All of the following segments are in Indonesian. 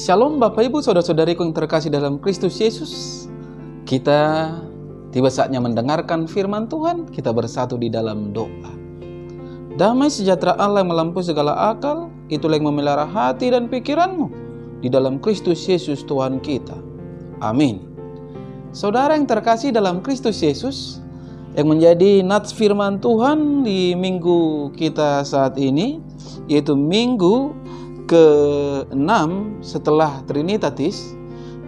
Shalom Bapak Ibu Saudara-saudariku yang terkasih dalam Kristus Yesus. Kita tiba saatnya mendengarkan firman Tuhan. Kita bersatu di dalam doa. Damai sejahtera Allah yang melampaui segala akal, itulah yang memelihara hati dan pikiranmu di dalam Kristus Yesus Tuhan kita. Amin. Saudara yang terkasih dalam Kristus Yesus, yang menjadi nats firman Tuhan di minggu kita saat ini, yaitu minggu ke-6 setelah Trinitatis,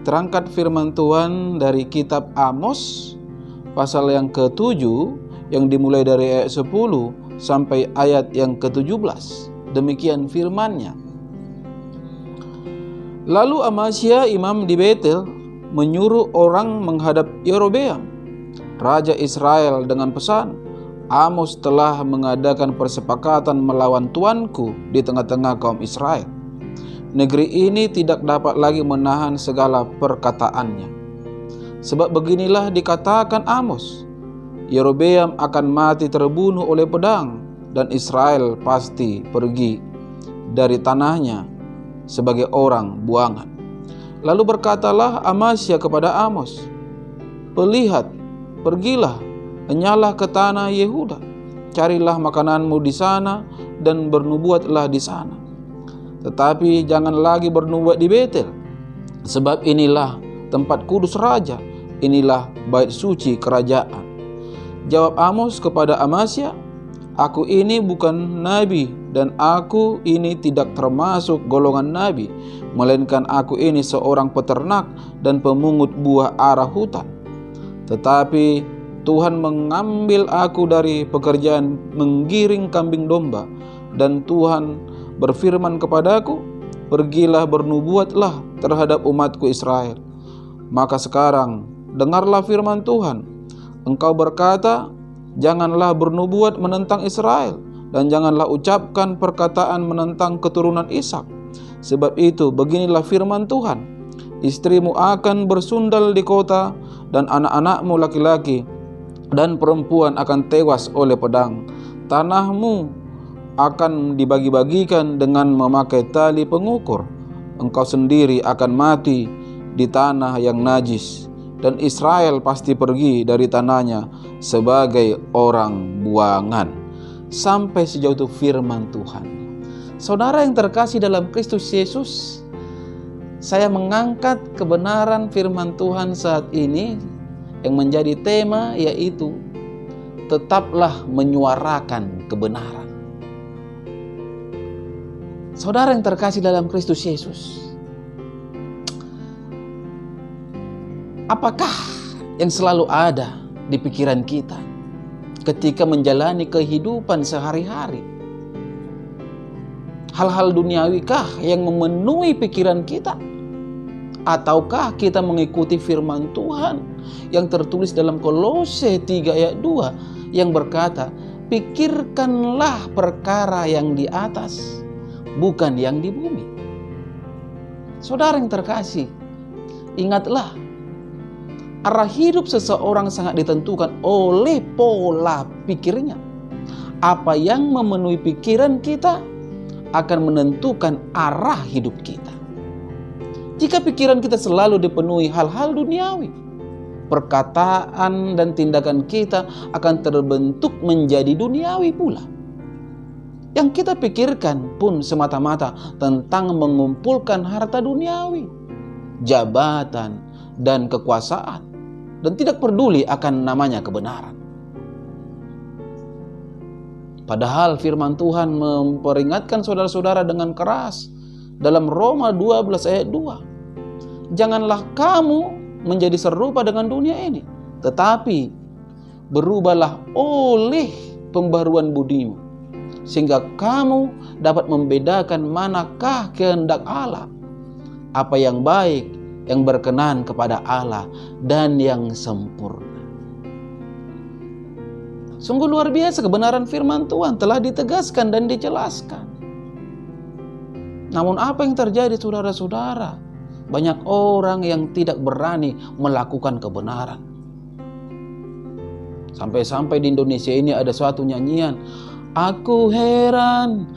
terangkat firman Tuhan dari kitab Amos pasal yang ke-7 yang dimulai dari ayat 10 sampai ayat yang ke-17. Demikian firman-Nya. Lalu Amasya imam di Betel menyuruh orang menghadap Yerobeam raja Israel dengan pesan, Amos telah mengadakan persepakatan melawan tuanku di tengah-tengah kaum Israel. Negeri ini tidak dapat lagi menahan segala perkataannya. Sebab beginilah dikatakan Amos, Yerobeam akan mati terbunuh oleh pedang, dan Israel pasti pergi dari tanahnya sebagai orang buangan. Lalu berkatalah Amasya kepada Amos, pergilah, henyalah ke tanah Yehuda, carilah makananmu di sana dan bernubuatlah di sana. Tetapi jangan lagi bernubuat di Betel, sebab inilah tempat kudus raja, inilah bait suci kerajaan. Jawab Amos kepada Amasya, aku ini bukan nabi dan aku ini tidak termasuk golongan nabi, melainkan aku ini seorang peternak dan pemungut buah ara hutan. Tetapi Tuhan mengambil aku dari pekerjaan menggiring kambing domba, dan Tuhan berfirman kepadaku, pergilah bernubuatlah terhadap umatku Israel. Maka sekarang dengarlah firman Tuhan. Engkau berkata, janganlah bernubuat menentang Israel, dan janganlah ucapkan perkataan menentang keturunan Ishak. Sebab itu beginilah firman Tuhan, istrimu akan bersundal di kota, dan anak-anakmu laki-laki dan perempuan akan tewas oleh pedang. Tanahmu akan dibagi-bagikan dengan memakai tali pengukur. Engkau sendiri akan mati di tanah yang najis, dan Israel pasti pergi dari tanahnya sebagai orang buangan. Sampai sejauh itu firman Tuhan. Saudara yang terkasih dalam Kristus Yesus, saya mengangkat kebenaran firman Tuhan saat ini yang menjadi tema, yaitu tetaplah menyuarakan kebenaran. Saudara yang terkasih dalam Kristus Yesus, apakah yang selalu ada di pikiran kita ketika menjalani kehidupan sehari-hari? Hal-hal duniawikah yang memenuhi pikiran kita? Ataukah kita mengikuti firman Tuhan yang tertulis dalam Kolose 3 ayat 2 yang berkata, pikirkanlah perkara yang di atas, bukan yang di bumi. Saudara yang terkasih, ingatlah, arah hidup seseorang sangat ditentukan oleh pola pikirnya. Apa yang memenuhi pikiran kita akan menentukan arah hidup kita. Jika pikiran kita selalu dipenuhi hal-hal duniawi, perkataan dan tindakan kita akan terbentuk menjadi duniawi pula. Yang kita pikirkan pun semata-mata tentang mengumpulkan harta duniawi, jabatan, dan kekuasaan, dan tidak peduli akan namanya kebenaran. Padahal firman Tuhan memperingatkan saudara-saudara dengan keras dalam Roma 12 ayat 2. Janganlah kamu menjadi serupa dengan dunia ini, tetapi berubahlah oleh pembaruan budimu, sehingga kamu dapat membedakan manakah kehendak Allah, apa yang baik, yang berkenan kepada Allah, dan yang sempurna. Sungguh luar biasa kebenaran firman Tuhan telah ditegaskan dan dijelaskan. Namun apa yang terjadi saudara-saudara? Banyak orang yang tidak berani melakukan kebenaran. Sampai-sampai di Indonesia ini ada suatu nyanyian, Aku heran,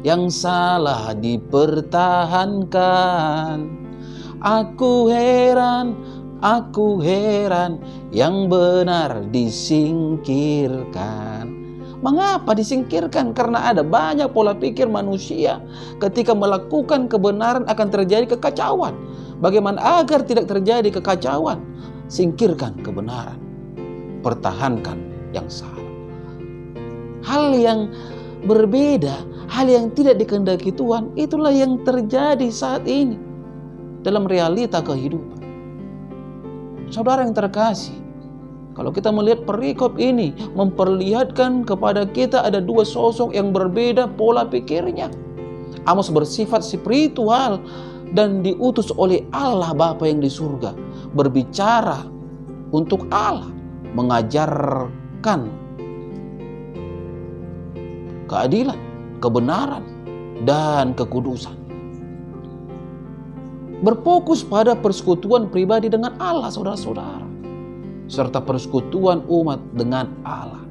yang salah dipertahankan. Aku heran, yang benar disingkirkan. Mengapa disingkirkan? Karena ada banyak pola pikir manusia. Ketika melakukan kebenaran akan terjadi kekacauan. Bagaimana agar tidak terjadi kekacauan? Singkirkan kebenaran, pertahankan yang salah. Hal yang berbeda, hal yang tidak dikehendaki Tuhan, itulah yang terjadi saat ini dalam realita kehidupan. Saudara yang terkasih, kalau kita melihat perikop ini memperlihatkan kepada kita ada dua sosok yang berbeda pola pikirnya. Amos bersifat spiritual dan diutus oleh Allah Bapa yang di surga, berbicara untuk Allah, mengajarkan keadilan, kebenaran, dan kekudusan. Berfokus pada persekutuan pribadi dengan Allah, saudara-saudara, serta persekutuan umat dengan Allah.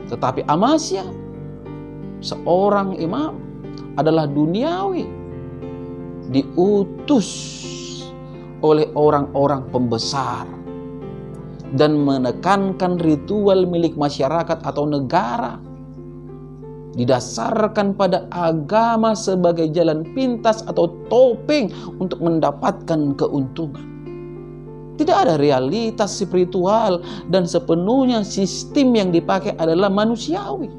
Tetapi Amasya, seorang imam, adalah duniawi, diutus oleh orang-orang pembesar dan menekankan ritual milik masyarakat atau negara, didasarkan pada agama sebagai jalan pintas atau topeng untuk mendapatkan keuntungan. Tidak ada realitas spiritual dan sepenuhnya sistem yang dipakai adalah manusiawi.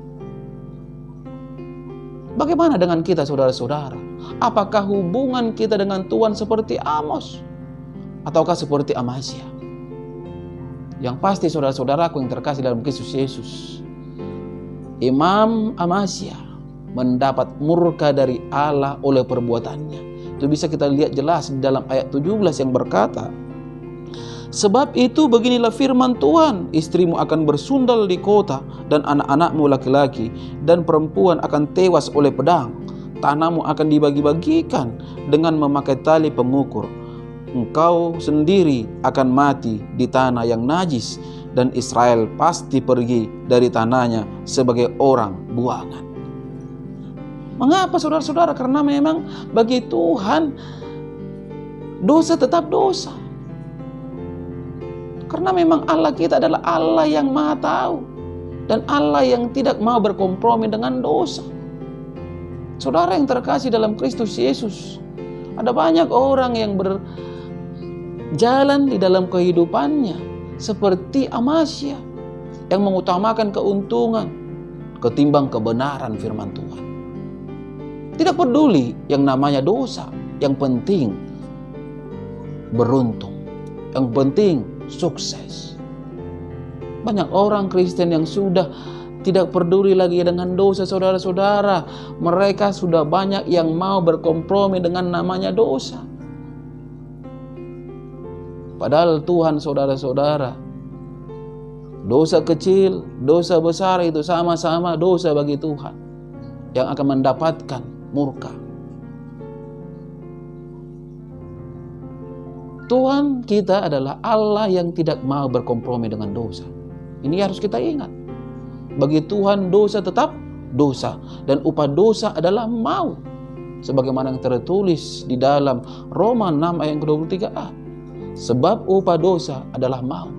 Bagaimana dengan kita, saudara-saudara? Apakah hubungan kita dengan Tuhan seperti Amos ataukah seperti Amasya? Yang pasti, saudara-saudaraku yang terkasih dalam Kristus Yesus, Imam Amasya mendapat murka dari Allah oleh perbuatannya. Itu bisa kita lihat jelas di dalam ayat 17 yang berkata, sebab itu beginilah firman Tuhan, istrimu akan bersundal di kota dan anak-anakmu laki-laki dan perempuan akan tewas oleh pedang. Tanahmu akan dibagi-bagikan dengan memakai tali pengukur. Engkau sendiri akan mati di tanah yang najis, dan Israel pasti pergi dari tanahnya sebagai orang buangan. Mengapa, saudara-saudara? Karena memang bagi Tuhan dosa tetap dosa. Karena memang Allah kita adalah Allah yang Maha Tahu dan Allah yang tidak mau berkompromi dengan dosa. Saudara yang terkasih dalam Kristus Yesus, ada banyak orang yang berjalan di dalam kehidupannya seperti Amasya yang mengutamakan keuntungan ketimbang kebenaran firman Tuhan. Tidak peduli yang namanya dosa, yang penting beruntung, yang penting sukses. Banyak orang Kristen yang sudah tidak peduli lagi dengan dosa, saudara-saudara. Mereka sudah banyak yang mau berkompromi dengan namanya dosa. Padahal Tuhan, saudara-saudara, dosa kecil, dosa besar itu sama-sama dosa bagi Tuhan yang akan mendapatkan murka. Tuhan kita adalah Allah yang tidak mau berkompromi dengan dosa. Ini harus kita ingat. Bagi Tuhan dosa tetap dosa, dan upah dosa adalah maut. Sebagaimana yang tertulis di dalam Roma 6 ayat ke-23a. Sebab upah dosa adalah maut.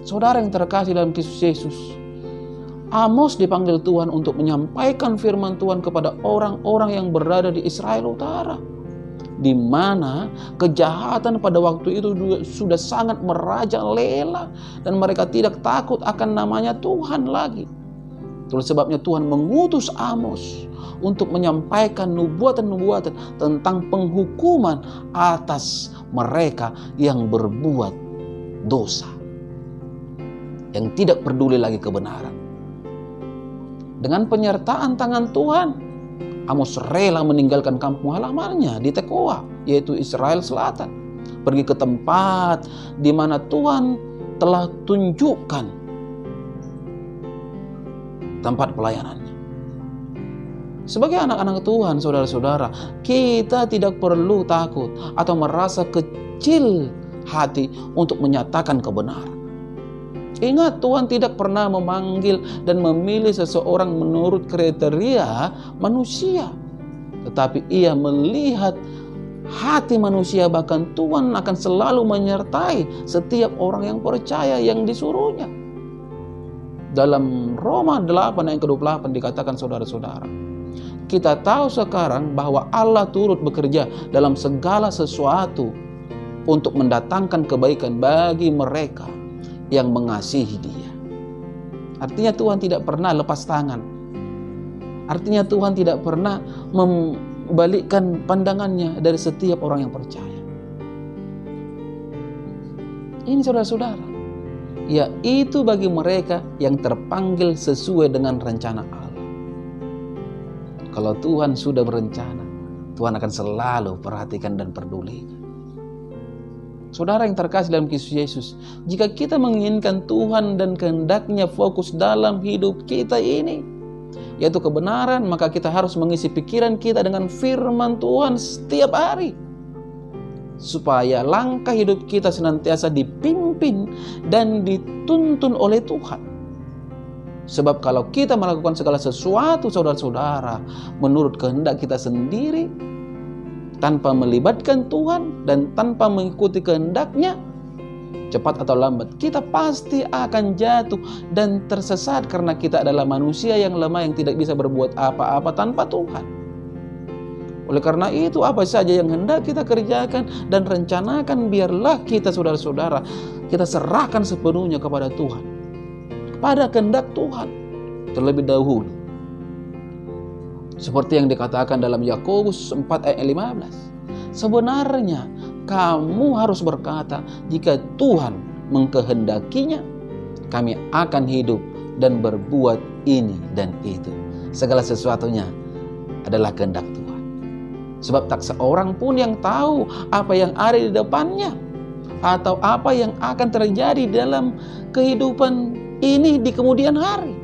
Saudara yang terkasih dalam Kristus Yesus, Amos dipanggil Tuhan untuk menyampaikan firman Tuhan kepada orang-orang yang berada di Israel Utara, di mana kejahatan pada waktu itu sudah sangat merajalela dan mereka tidak takut akan namanya Tuhan lagi. Itulah sebabnya Tuhan mengutus Amos untuk menyampaikan nubuatan-nubuatan tentang penghukuman atas mereka yang berbuat dosa, yang tidak peduli lagi kebenaran. Dengan penyertaan tangan Tuhan, Amos rela meninggalkan kampung halamannya di Tekoa, yaitu Israel Selatan, pergi ke tempat di mana Tuhan telah tunjukkan tempat pelayanannya. Sebagai anak-anak Tuhan, saudara-saudara, kita tidak perlu takut atau merasa kecil hati untuk menyatakan kebenaran. Ingat, Tuhan tidak pernah memanggil dan memilih seseorang menurut kriteria manusia, tetapi Ia melihat hati manusia. Bahkan Tuhan akan selalu menyertai setiap orang yang percaya yang disuruhnya. Dalam Roma 8 ayat ke-28 dikatakan, saudara-saudara, kita tahu sekarang bahwa Allah turut bekerja dalam segala sesuatu untuk mendatangkan kebaikan bagi mereka yang mengasihi Dia. Artinya Tuhan tidak pernah lepas tangan. Artinya Tuhan tidak pernah membalikkan pandangannya dari setiap orang yang percaya. Ini saudara-saudara, yaitu bagi mereka yang terpanggil sesuai dengan rencana Allah. Kalau Tuhan sudah berencana, Tuhan akan selalu perhatikan dan peduli. Saudara yang terkasih dalam Kristus Yesus, jika kita menginginkan Tuhan dan kehendak-Nya fokus dalam hidup kita ini, yaitu kebenaran, maka kita harus mengisi pikiran kita dengan firman Tuhan setiap hari, supaya langkah hidup kita senantiasa dipimpin dan dituntun oleh Tuhan. Sebab kalau kita melakukan segala sesuatu, saudara-saudara, menurut kehendak kita sendiri, tanpa melibatkan Tuhan dan tanpa mengikuti kehendak-Nya, cepat atau lambat kita pasti akan jatuh dan tersesat, karena kita adalah manusia yang lemah yang tidak bisa berbuat apa-apa tanpa Tuhan. Oleh karena itu, apa saja yang hendak kita kerjakan dan rencanakan, biarlah kita, saudara-saudara, kita serahkan sepenuhnya kepada Tuhan, kepada kehendak Tuhan terlebih dahulu. Seperti yang dikatakan dalam Yakobus 4 ayat 15. Sebenarnya kamu harus berkata, jika Tuhan mengkehendakinya, kami akan hidup dan berbuat ini dan itu. Segala sesuatunya adalah kehendak Tuhan. Sebab tak seorang pun yang tahu apa yang ada di depannya, atau apa yang akan terjadi dalam kehidupan ini di kemudian hari.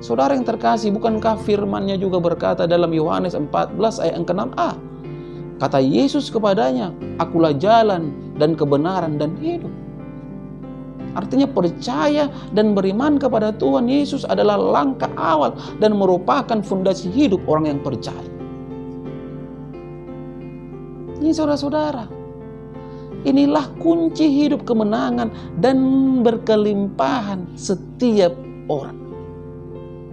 Saudara yang terkasih, bukankah firman-Nya juga berkata dalam Yohanes 14 ayat ke-6a? Kata Yesus kepadanya, "Akulah jalan dan kebenaran dan hidup." Artinya percaya dan beriman kepada Tuhan Yesus adalah langkah awal dan merupakan fondasi hidup orang yang percaya. Ini saudara-saudara, inilah kunci hidup kemenangan dan berkelimpahan setiap orang.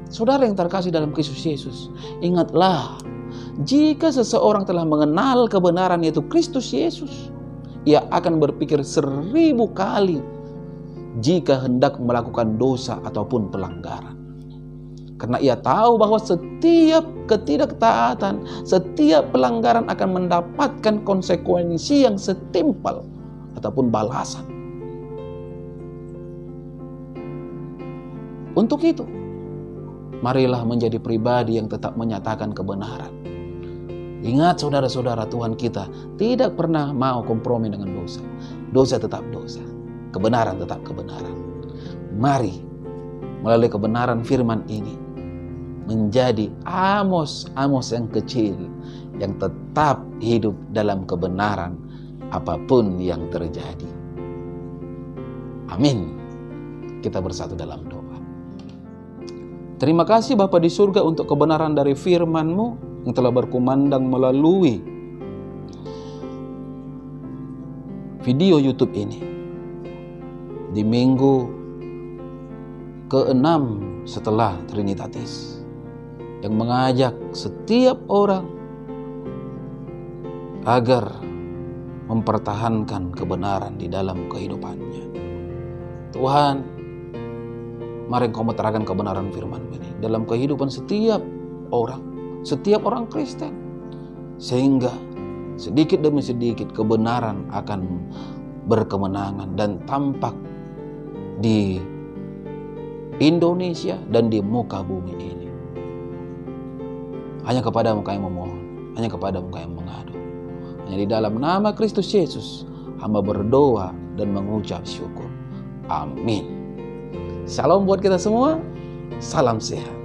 Saudara yang terkasih dalam Kristus Yesus, ingatlah, jika seseorang telah mengenal kebenaran yaitu Kristus Yesus, ia akan berpikir 1000 kali jika hendak melakukan dosa ataupun pelanggaran. Karena ia tahu bahwa setiap ketidaktaatan, setiap pelanggaran akan mendapatkan konsekuensi yang setimpal ataupun balasan. Untuk itu, marilah menjadi pribadi yang tetap menyatakan kebenaran. Ingat saudara-saudara, Tuhan kita tidak pernah mau kompromi dengan dosa. Dosa tetap dosa, kebenaran tetap kebenaran. Mari melalui kebenaran firman ini menjadi Amos yang kecil yang tetap hidup dalam kebenaran apapun yang terjadi. Amin. Kita bersatu dalam doa. Terima kasih Bapa di surga untuk kebenaran dari firman-Mu yang telah berkumandang melalui video YouTube ini. Di minggu ke-6 setelah Trinitatis, yang mengajak setiap orang agar mempertahankan kebenaran di dalam kehidupannya. Tuhan, mari Engkau meterangkan kebenaran firman ini dalam kehidupan setiap orang Kristen, sehingga sedikit demi sedikit kebenaran akan berkemenangan dan tampak di Indonesia dan di muka bumi ini. Hanya kepadamu kami memohon, hanya kepadamu kami mengadu. Hanya di dalam nama Kristus Yesus hamba berdoa dan mengucap syukur. Amin. Shalom buat kita semua. Salam sehat.